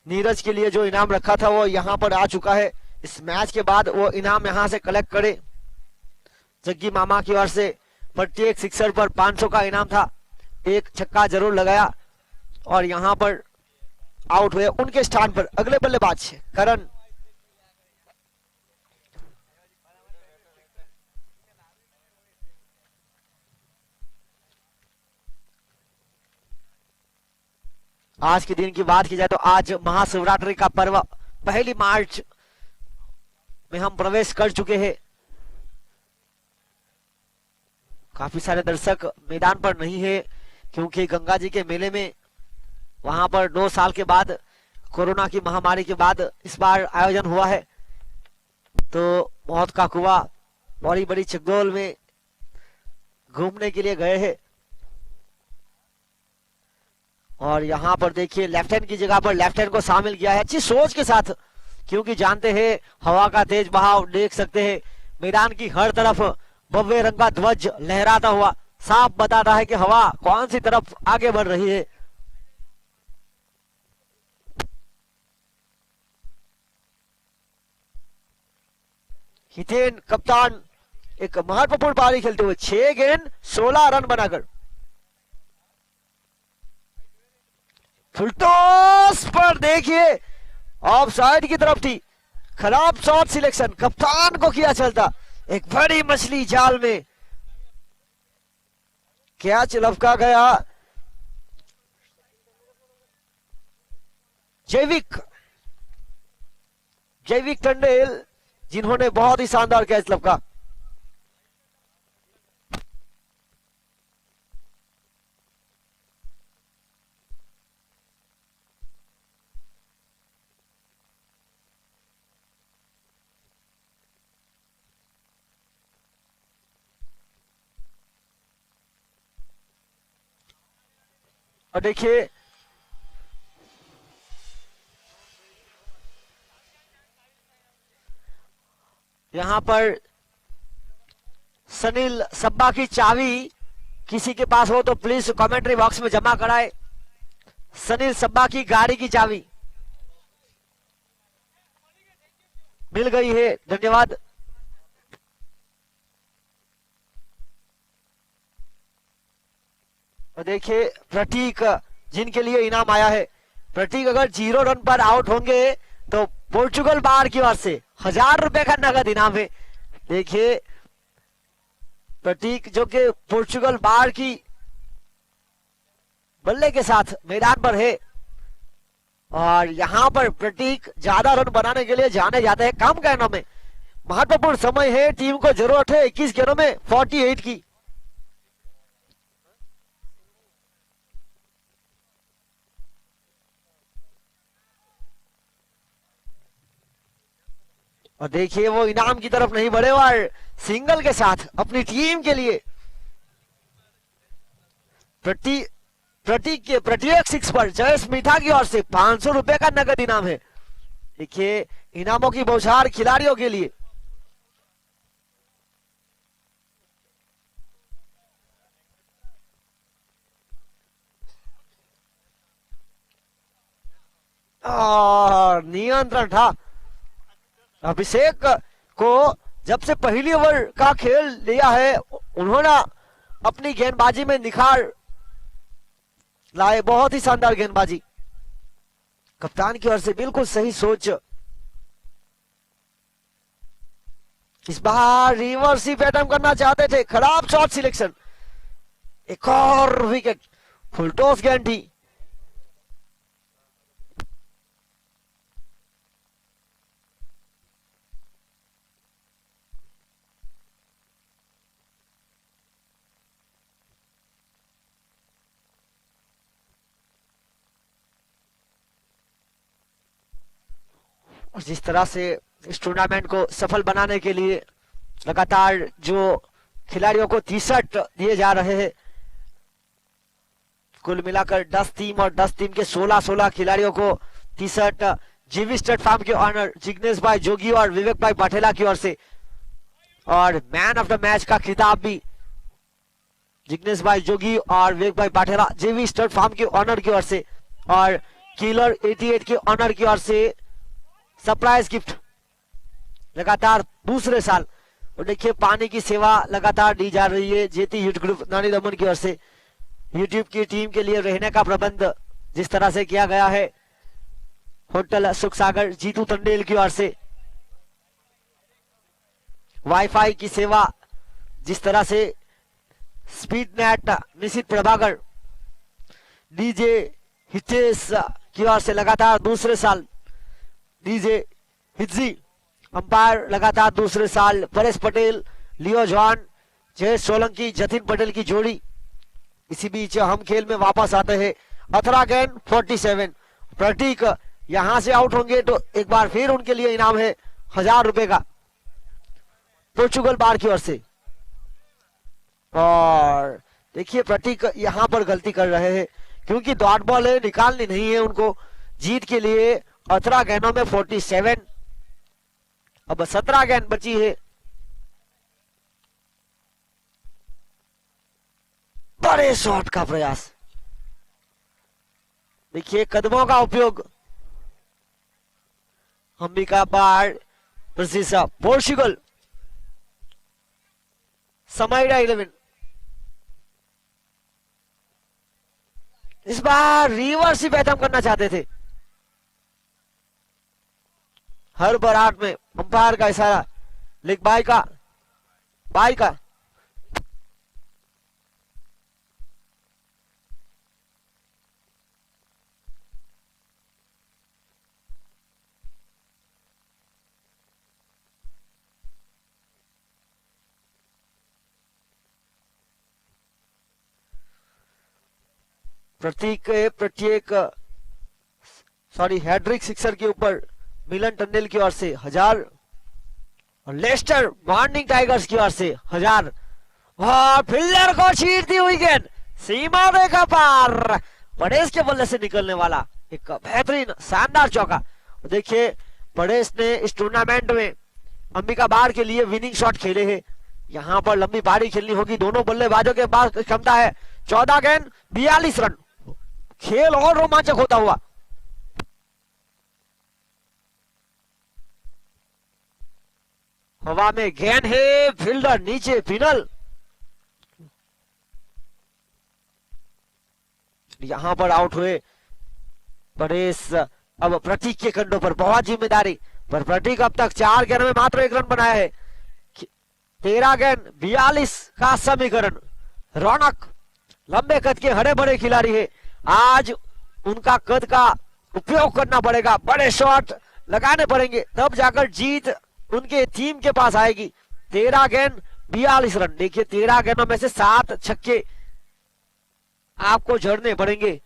नीरज के लिए जो इनाम रखा था वो यहाँ पर आ चुका है। इस मैच के बाद वो इनाम यहाँ से कलेक्ट करे। जग्गी मामा की ओर से प्रत्येक सिक्सर पर 500 का इनाम था। एक छक्का जरूर लगाया और यहाँ पर आउट हुए। उनके स्थान पर अगले बल्लेबाज करण। आज के दिन की बात की जाए तो आज महाशिवरात्रि का पर्व 1 मार्च में हम प्रवेश कर चुके हैं। काफी सारे दर्शक मैदान पर नहीं है क्योंकि गंगा जी के मेले में वहां पर 2 साल के बाद कोरोना की महामारी के बाद इस बार आयोजन हुआ है। तो मौत का कुआं बड़ी बड़ी चकदोल में घूमने के लिए गए हैं। और यहाँ पर देखिए लेफ्ट हैंड की जगह पर लेफ्ट हैंड को शामिल किया है अच्छी सोच के साथ, क्योंकि जानते हैं हवा का तेज बहाव। देख सकते हैं मैदान की हर तरफ भव्य रंग का ध्वज लहराता हुआ साफ बताता है कि हवा कौन सी तरफ आगे बढ़ रही है। हितेन कप्तान एक महत्वपूर्ण पारी खेलते हुए 6 गेंद 16 रन बनाकर। फुलटॉस पर देखिए ऑफ साइड की तरफ थी। खराब शॉट सिलेक्शन, कप्तान को किया चलता। एक बड़ी मछली जाल में कैच लपका गया। जैविक टंडेल जिन्होंने बहुत ही शानदार कैच लपका। और देखिए यहां पर सनील सब्बा की चाबी किसी के पास हो तो प्लीज कमेंट्री बॉक्स में जमा कराए। सनील सब्बा की गाड़ी की चाबी मिल गई है, धन्यवाद। और देखिए प्रतीक जिनके लिए इनाम आया है। प्रतीक अगर 0 रन पर आउट होंगे तो पोर्चुगल बाहर की ओर से 1000 रुपए का नगद इनाम है। देखिए प्रतीक जो कि पोर्चुगल बाहर की बल्ले के साथ मैदान पर है। और यहां पर प्रतीक ज्यादा रन बनाने के लिए जाने जाते हैं कम गेंदों में। महत्वपूर्ण समय है, टीम को जरूरत है 21 गेंदों में 48 की। और देखिए वो इनाम की तरफ नहीं बढ़े और सिंगल के साथ अपनी टीम के लिए प्रतीक के प्रत्येक 6 पर जयेश मीठा की ओर से 500 रुपए का नगद इनाम है। देखिए इनामों की बौछार खिलाड़ियों के लिए। नियंत्रण था अभिषेक को। जब से पहली ओवर का खेल लिया है उन्होंने अपनी गेंदबाजी में निखार लाए। बहुत ही शानदार गेंदबाजी कप्तान की ओर से, बिल्कुल सही सोच। इस बार रिवर्स ही पैटर्न करना चाहते थे, खराब शॉट सिलेक्शन। एक और विकेट, फुलटॉस गेंद थी। और जिस तरह से इस टूर्नामेंट को सफल बनाने के लिए लगातार जो खिलाड़ियों को टी-शर्ट दिए जा रहे हैं, कुल मिलाकर 10 टीम और 10 टीम के 16-16 खिलाड़ियों को टी शर्ट जीवी स्टेट फार्म के ऑनर जिग्नेश भाई जोगी और विवेक भाई पाठेला की ओर से, और मैन ऑफ द मैच का खिताब भी जिग्नेश भाई जोगी और विवेक भाई पाठेला जीवी स्टेट फार्म के ऑनर की ओर से, और किलर 88 के ऑनर की ओर से सरप्राइज गिफ्ट लगातार दूसरे साल। और देखिए पानी की सेवा लगातार दी जा रही है जेती यूथ ग्रुप नानी दमन की ओर से। यूट्यूब की टीम के लिए रहने का प्रबंध जिस तरह से किया गया है होटल सुख सागर जीतू तंडेल की ओर से, वाईफाई की सेवा जिस तरह से स्पीड नेट निशित प्रभाकर डीजे हितेश की ओर से लगातार दूसरे साल, डीजे हिज्जी अंपायर लगातार दूसरे साल, परेश पटेल लियो जॉन जय सोलंकी जतिन पटेल की जोड़ी। इसी बीच हम खेल में वापस आते हैं। अथरा गेंद 47, प्रतीक यहां से आउट होंगे तो एक बार फिर उनके लिए इनाम है 1000 रुपए का पोर्चुगल बार की ओर से। और देखिए प्रतीक यहां पर गलती कर रहे हैं क्योंकि डॉट बॉल है, निकालनी नहीं है उनको जीत के लिए। अथरा गेंदों में 47, अब 17 गेंद बची है। बड़े शॉट का प्रयास, देखिए कदमों का उपयोग, अंबिका बार प्रसिसा पोर्चुगल समाइडा 11। इस बार रिवर्स ही पैदम करना चाहते थे। हर बराट में अंपायर का इशारा, लेग बाई का प्रत्येक हैड्रिक सिक्सर के ऊपर मिलन टंडेल की ओर से 1000 और लेस्टर मॉर्निंग टाइगर्स की ओर से 1000। और फील्डर को चीरती हुई गेंद सीमा रेखा पार, परेश के बल्ले से निकलने वाला एक बेहतरीन शानदार चौका। देखिए परेश ने इस टूर्नामेंट में अंबिका बार के लिए विनिंग शॉट खेले हैं। यहाँ पर लंबी पारी खेलनी होगी, दोनों बल्लेबाजों के पास क्षमता है। 14 गेंद 42 रन, खेल और रोमांचक होता हुआ। हवा में गेंद है, फील्डर नीचे फिनल। यहां पर आउट हुए परेश। अब प्रतीक के कंधों पर बहुत जिम्मेदारी, पर प्रतीक अब तक 4 गेंद में मात्र 1 रन बनाया है। 13 गेंद 42 का समीकरण। रौनक लंबे कद के हरे भरे खिलाड़ी है, आज उनका कद का उपयोग करना पड़ेगा, बड़े शॉट लगाने पड़ेंगे, तब जाकर जीत उनके टीम के पास आएगी। 13 गेंद 42 रन। देखिए 13 गेंदों में से 7 छक्के आपको जड़ने पड़ेंगे।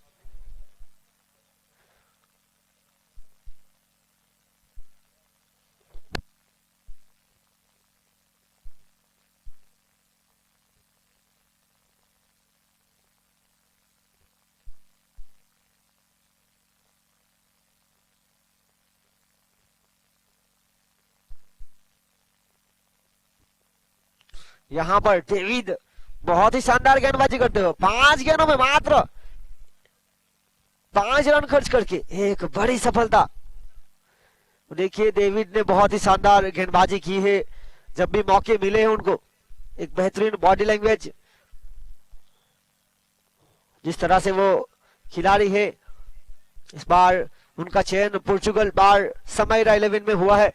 यहां पर डेविड बहुत ही शानदार गेंदबाजी करते हो, 5 गेंदों में मात्र 5 रन खर्च करके एक बड़ी सफलता। देखिए डेविड ने बहुत ही शानदार गेंदबाजी की है, जब भी मौके मिले हैं उनको। एक बेहतरीन बॉडी लैंग्वेज, जिस तरह से वो खिलाड़ी है। इस बार उनका चयन पोर्चुगल बार समाइरा 11 में हुआ है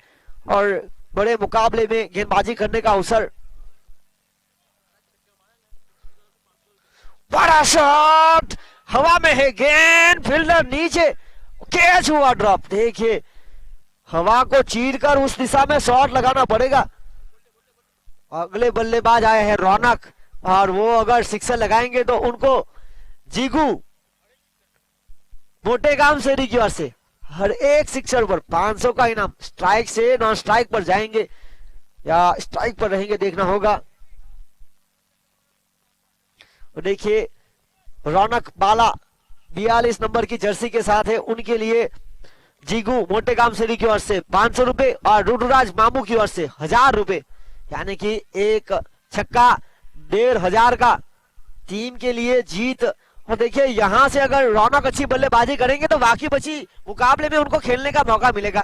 और बड़े मुकाबले में गेंदबाजी करने का अवसर। बड़ा शॉट हवा में है, गेंद फील्डर नीचे, कैच हुआ ड्रॉप। देखिए हवा को चीरकर उस दिशा में शॉट लगाना पड़ेगा। अगले बल्लेबाज आए हैं रौनक, और वो अगर सिक्सर लगाएंगे तो उनको जीगू मोटेगाम सेरी की ओर से हर एक सिक्सर पर 500 का इनाम। स्ट्राइक से नॉन स्ट्राइक पर जाएंगे या स्ट्राइक पर रहेंगे, देखना होगा। देखिए रौनक बाला 42 नंबर की जर्सी के साथ है, उनके लिए जीगू मोटेगाम सेरी की ओर से 500 रुपए और रुडुराज मामू की ओर से 1000 रुपए, यानी कि एक छक्का 1500 का टीम के लिए जीत। और देखिए यहां से अगर रौनक अच्छी बल्लेबाजी करेंगे तो बाकी बची मुकाबले में उनको खेलने का मौका मिलेगा।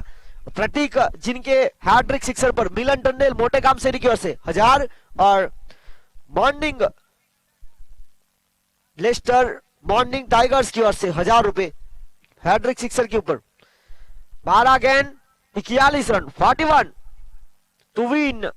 प्रतीक जिनके हैट्रिक सिक्सर पर मिलन टंडेल मोटेगाम सेरी की ओर से 1000 और मॉर्निंग लेस्टर मॉर्निंग टाइगर्स की ओर से 1000 रुपए हैट्रिक सिक्सर के ऊपर। 12 गेंद 41 रन 41 टू विन।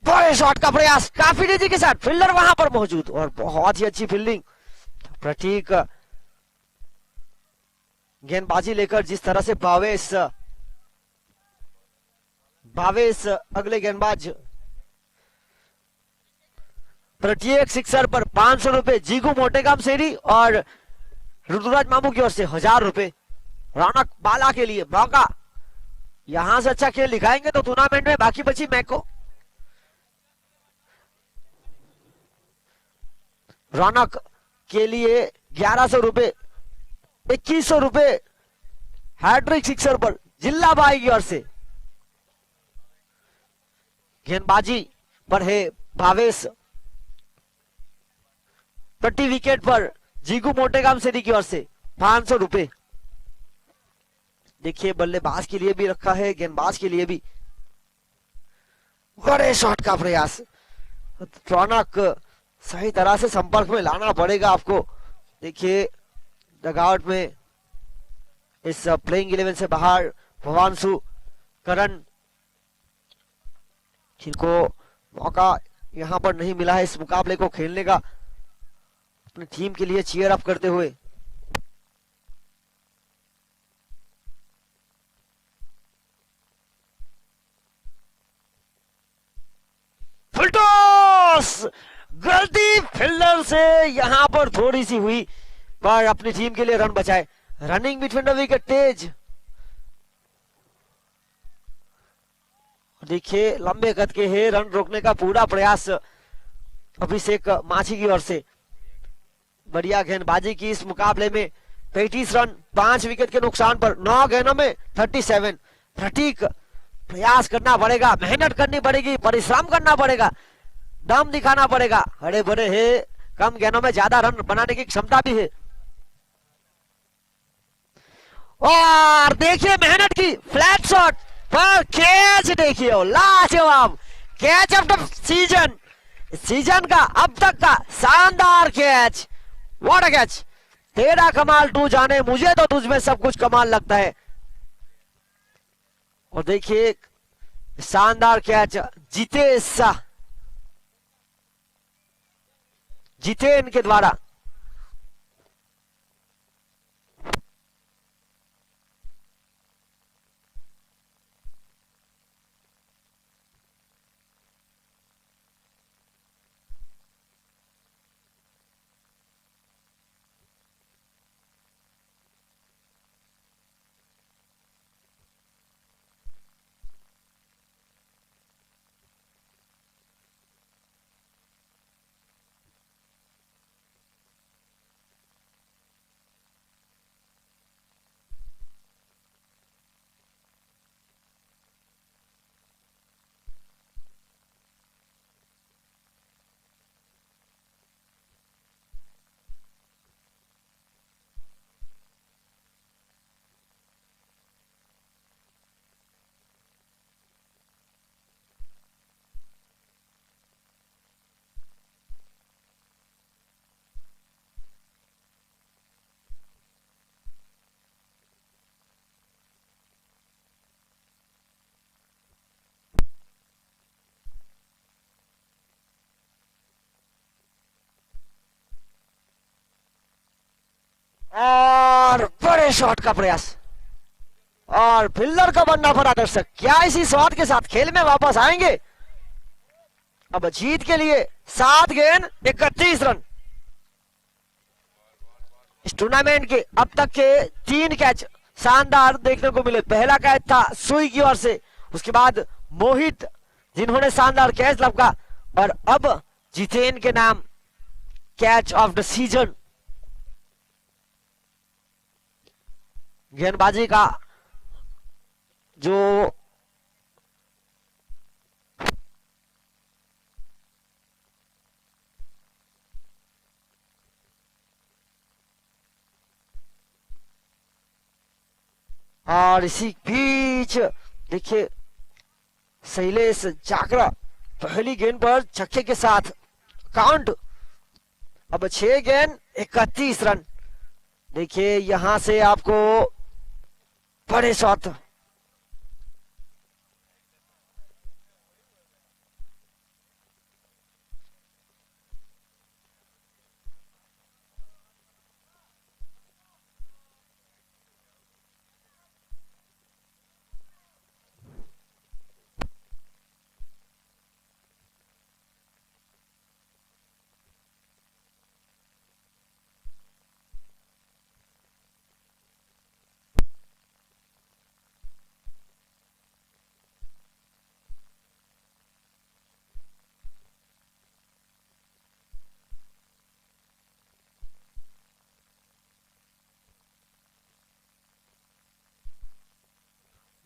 बड़े शॉट का प्रयास, काफी तेजी के साथ फील्डर वहां पर मौजूद और बहुत ही अच्छी फील्डिंग। प्रतीक गेंदबाजी लेकर जिस तरह से भावेश अगले गेंदबाज। प्रत्येक सिक्सर पर 500 रुपए जीगू मोटेगाम सेरी और ऋतुराज मामू की ओर से 1000 रुपए। रौनक बाला के लिए मौका, यहां से अच्छा खेल दिखाएंगे तो टूर्नामेंट में बाकी बची मैको। रौनक के लिए 1100 रुपए, 2100 रुपए हैट्रिक सिक्सर पर जिल्लाबाई की ओर से। गेंदबाजी पर है भावेश, प्रति विकेट पर जीगू मोटेगाम सेरी की ओर से 500 रुपए। देखिए बल्लेबाज के लिए भी रखा है, गेंदबाज के लिए भी। बड़े शॉट का प्रयास, रौनक सही तरह से संपर्क में लाना पड़ेगा आपको। देखिए डगआउट में इस प्लेइंग 11 से बाहर भवानसु करण, जिनको मौका यहां पर नहीं मिला है इस मुकाबले को खेलने का, अपनी टीम के लिए चीयर अप करते हुए। फुल टॉस, गलती फील्डर से यहां पर थोड़ी सी हुई पर अपनी टीम के लिए रन बचाए। रनिंग बिटवीन द विकेट तेज, देखिए लंबे कद के है, रन रोकने का पूरा प्रयास अभिषेक माछी की ओर से। बढ़िया गेंदबाजी की इस मुकाबले में 35 रन 5 विकेट के नुकसान पर 9 गेंदों में 37। प्रतीक प्रयास करना पड़ेगा, मेहनत करनी पड़ेगी, परिश्रम करना पड़ेगा, दम दिखाना पड़ेगा। हरे भरे है, कम गेंदों में ज्यादा रन बनाने की क्षमता भी है। और देखिए मेहनत की, फ्लैट शॉट पर कैच, देखिए लाजवाब कैच ऑफ द सीजन का अब तक का शानदार कैच। व्हाट अ कैच, तेरा कमाल तू जाने, मुझे तो तुझ में सब कुछ कमाल लगता है। और देखिए शानदार कैच, जितेन के द्वारा। और बड़े शॉट का प्रयास, और फिल्डर का बनना पड़ा दर्शक, क्या इसी स्वाद के साथ खेल में वापस आएंगे? अब जीत के लिए 7 गेंद 31 रन। इस टूर्नामेंट के अब तक के 3 कैच शानदार देखने को मिले। पहला कैच था सुई की ओर से, उसके बाद मोहित जिन्होंने शानदार कैच लपका, और अब जितेन के नाम कैच ऑफ द सीजन। गेंदबाजी का जो और इसी बीच देखिए शैलेश जागरा पहली गेंद पर छक्के के साथ काउंट। अब 6 गेंद 31 रन। देखिए यहां से आपको बड़े शॉट,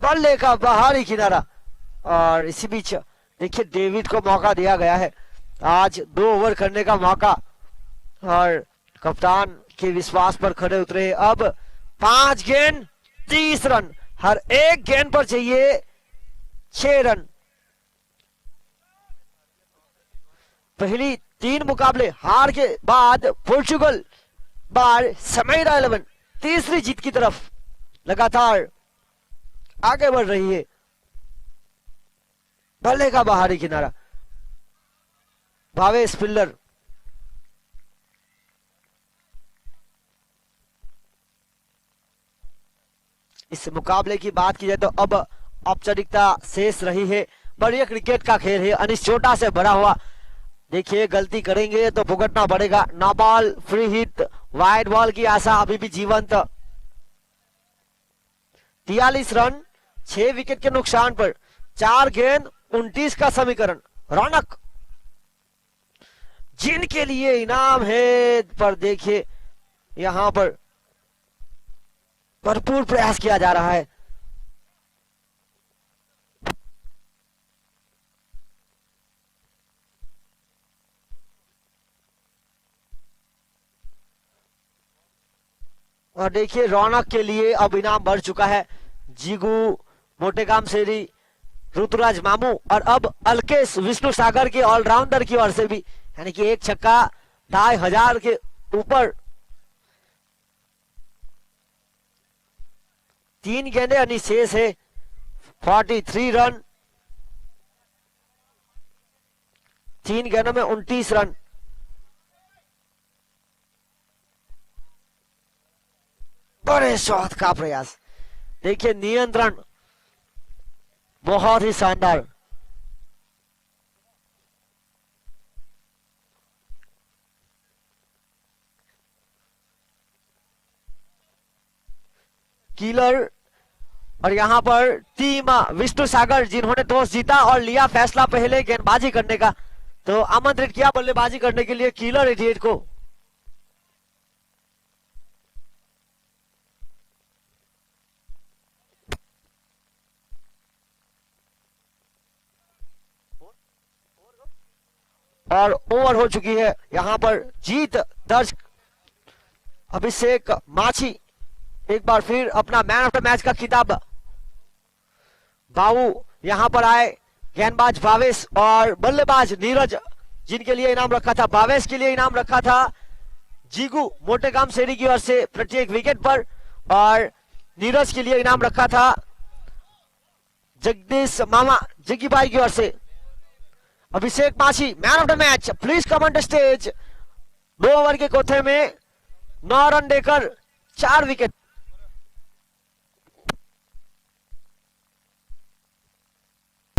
बल्ले का बाहरी किनारा। और इसी बीच देखिए डेविड को मौका दिया गया है, आज 2 ओवर करने का मौका, और कप्तान के विश्वास पर खड़े उतरे। अब 5 गेंद 30 रन, हर एक गेंद पर चाहिए 6 रन। पहली 3 मुकाबले हार के बाद पोर्चुगल बार समैरा 11 तीसरी जीत की तरफ लगातार आगे बढ़ रही है। बल्ले का बाहरी किनारा, भावेश फिल्डर। इस मुकाबले की बात की जाए तो अब औपचारिकता शेष रही है, पर यह क्रिकेट का खेल है, अनिश छोटा से बड़ा हुआ। देखिए गलती करेंगे तो भुगतना पड़ेगा। No ball, free hit, wide ball की आशा अभी भी जीवंत। 43 रन 6 विकेट के नुकसान पर 4 गेंद 29 का समीकरण। रौनक जिनके लिए इनाम है, पर देखिए यहां पर भरपूर प्रयास किया जा रहा है। और देखिए रौनक के लिए अब इनाम बढ़ चुका है। जीगू मोटेगाम शेरी, ऋतुराज मामू और अब अलकेश विष्णु सागर के ऑलराउंडर की ओर से भी, यानी कि एक छक्का 2500 के ऊपर। 3 गेंदे यानी शेष है। 43 रन, 3 गेंदों में 29 रन। बड़े शॉट का प्रयास, देखिए नियंत्रण बहुत ही शानदार। किलर, और यहां पर टीम विष्णु सागर जिन्होंने टॉस जीता और लिया फैसला पहले गेंदबाजी करने का, तो आमंत्रित किया बल्लेबाजी करने के लिए किलर 88 को। और ओवर हो चुकी है। यहां पर जीत दर्ज अभिषेक माछी एक बार फिर अपना मैन ऑफ द मैच का खिताब। बाबू यहां पर आए, गेंदबाज भावेश और बल्लेबाज नीरज, जिनके लिए इनाम रखा था। भावेश के लिए इनाम रखा था जीगू मोटेगाम शेरी की ओर से प्रत्येक विकेट पर, और नीरज के लिए इनाम रखा था जगदीश मामा जग्गी भाई की ओर से। अभिषेक माछी man of the match, please come on the stage. 2 over के कोठे में 9 रन देकर 4 विकेट।